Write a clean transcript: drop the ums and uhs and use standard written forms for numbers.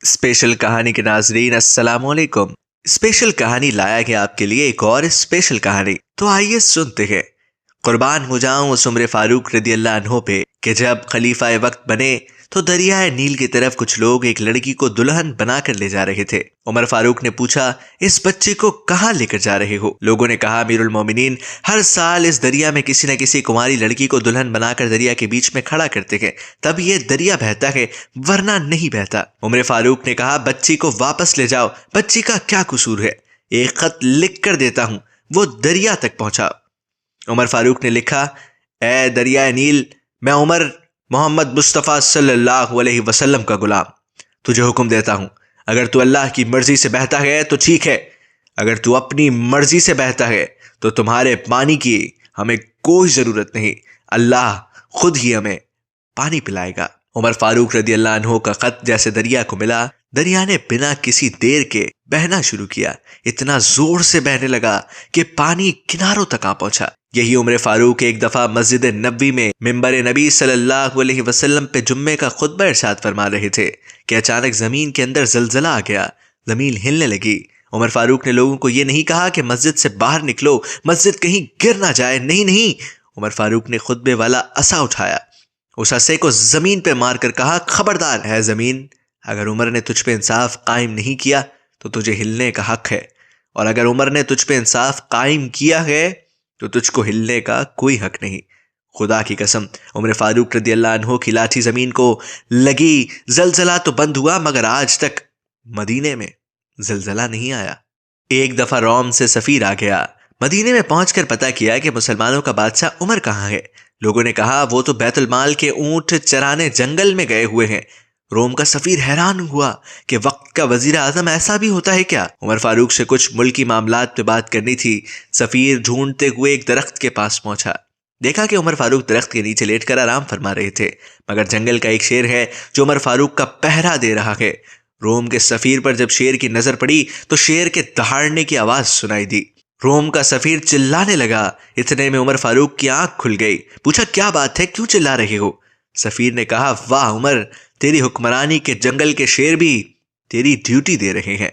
Special کہانی کے ناظرین السلام علیکم۔ اسپیشل کہانی لایا گیا آپ کے لیے ایک اور اسپیشل کہانی، تو آئیے سنتے ہیں۔ قربان ہو جاؤں اس عمر فاروق رضی اللہ عنہ پہ کہ جب خلیفہ وقت بنے تو دریائے نیل کی طرف کچھ لوگ ایک لڑکی کو دلہن بنا کر لے جا رہے تھے۔ عمر فاروق نے پوچھا، اس بچے کو کہاں لے کر جا رہے ہو؟ لوگوں نے کہا، امیر المومنین، ہر سال اس دریا میں کسی نہ کسی کماری لڑکی کو دلہن بنا کر دریا کے بیچ میں کھڑا کرتے ہیں، تب یہ دریا بہتا ہے، ورنہ نہیں بہتا۔ عمر فاروق نے کہا، بچی کو واپس لے جاؤ، بچی کا کیا قصور ہے؟ ایک خط لکھ کر دیتا ہوں، وہ دریا تک پہنچاؤ۔ عمر فاروق نے لکھا، اے دریائے نیل، میں عمر محمد مصطفیٰ صلی اللہ علیہ وسلم کا غلام تجھے حکم دیتا ہوں، اگر تو اللہ کی مرضی سے بہتا ہے تو ٹھیک ہے، اگر تو اپنی مرضی سے بہتا ہے تو تمہارے پانی کی ہمیں کوئی ضرورت نہیں، اللہ خود ہی ہمیں پانی پلائے گا۔ عمر فاروق رضی اللہ عنہ کا خط جیسے دریا کو ملا، دریا نے بنا کسی دیر کے بہنا شروع کیا، اتنا زور سے بہنے لگا کہ پانی کناروں تک آ پہنچا۔ یہی عمر فاروق ایک دفعہ مسجد نبوی میں ممبر نبی صلی اللہ علیہ وسلم پہ جمعے کا خطبہ ارشاد فرما رہے تھے کہ اچانک زمین کے اندر زلزلہ آ گیا، زمین ہلنے لگی۔ عمر فاروق نے لوگوں کو یہ نہیں کہا کہ مسجد سے باہر نکلو، مسجد کہیں گر نہ جائے، نہیں۔ عمر فاروق نے خطبے والا عصا اٹھایا، اس عصے کو زمین پہ مار کر کہا، خبردار ہے زمین، اگر عمر نے تجھ پہ انصاف قائم نہیں کیا تو تجھے ہلنے کا حق ہے، اور اگر عمر نے تجھ پہ انصاف قائم کیا ہے تو تجھ کو ہلنے کا کوئی حق نہیں۔ خدا کی قسم، عمر فاروق رضی اللہ عنہ کی لاٹھی زمین کو لگی، زلزلہ تو بند ہوا مگر آج تک مدینے میں زلزلہ نہیں آیا۔ ایک دفعہ روم سے سفیر آ گیا، مدینے میں پہنچ کر پتہ کیا کہ مسلمانوں کا بادشاہ عمر کہاں ہے۔ لوگوں نے کہا، وہ تو بیت المال کے اونٹ چرانے جنگل میں گئے ہوئے ہیں۔ روم کا سفیر حیران ہوا کہ وقت کا وزیر اعظم ایسا بھی ہوتا ہے کیا؟ عمر فاروق سے کچھ ملکی معاملات پہ بات کرنی تھی۔ سفیر ڈھونڈتے ہوئے ایک درخت کے پاس پہنچا، دیکھا کہ عمر فاروق درخت کے نیچے لیٹ کر آرام فرما رہے تھے، مگر جنگل کا ایک شیر ہے جو عمر فاروق کا پہرا دے رہا ہے۔ روم کے سفیر پر جب شیر کی نظر پڑی تو شیر کے دہاڑنے کی آواز سنائی دی۔ روم کا سفیر چلانے لگا، اتنے میں عمر فاروق کی آنکھ کھل گئی۔ پوچھا، کیا بات ہے، کیوں چلا رہے ہو؟ سفیر نے کہا، واہ عمر، تیری حکمرانی کے جنگل کے شیر بھی تیری ڈیوٹی دے رہے ہیں۔